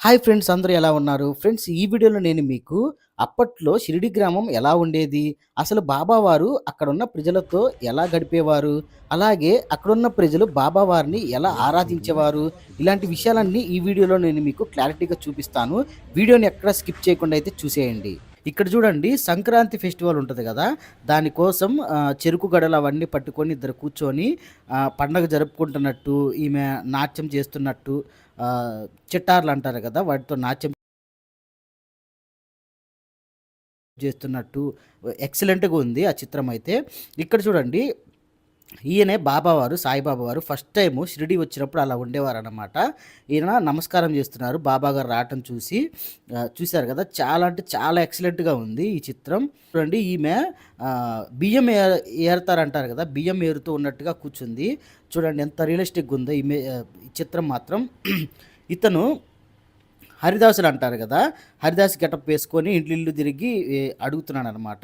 Hi friends, అందరూ ఎలా ఉన్నారు? ఫ్రెండ్స్, ఈ వీడియోలో నేను మీకు అప్పట్లో షిరిడి గ్రామం ఎలా ఉండేది? అసలు బాబా వారు అక్కడున్న ప్రజలతో ఎలా గడిపేవారు? అలాగే అక్కడున్న ప్రజలు బాబా వారిని ఎలా ఆరాధించేవారు? ఇలాంటి విషయాలన్నీ ఈ వీడియోలో నేను మీకు క్లారిటీగా చూపిస్తాను. వీడియోని ఎక్కడ స్కిప్ చేయకుండా అయితే చూసేయండి. ఇక్కడ చూడండి, సంక్రాంతి ఫెస్టివల్ ఉంటది గదా! దానికోసం చెరుకు గడలు అవన్నీ పట్టుకొని ఇద్దరు కూర్చొని పండగ జరుపుకుంటున్నట్టు, ఈమె నాట్యం చేస్తున్నట్టు, చిట్టార్లంటారు గదా! వాటితో నాట్యం చేస్తున్నట్టు ఎక్సలెంట్‌గా ఉంది ఆ చిత్రమైతే. ఇక్కడ చూడండి, ఈయనే బాబావారు, సాయిబాబా వారు ఫస్ట్ టైము షిరిడి వచ్చినప్పుడు అలా ఉండేవారనమాట. ఈయన నమస్కారం చేస్తున్నారు బాబా గారు రావటం చూసి. చూసారు కదా! చాలా అంటే చాలా ఎక్సలెంట్‌గా ఉంది ఈ చిత్రం. చూడండి, ఈమె బియ్యం ఏరుతారంటారు కదా! బియ్యం ఏరుతూ ఉన్నట్టుగా కూర్చుంది. చూడండి ఎంత రియలిస్టిక్‌గా ఉందో ఈ చిత్రం మాత్రం. ఇతను హరిదాసులు అంటారు కదా! హరిదాస్ గెటప్ వేసుకొని ఇండ్లిల్లు తిరిగి అడుగుతున్నాడనమాట.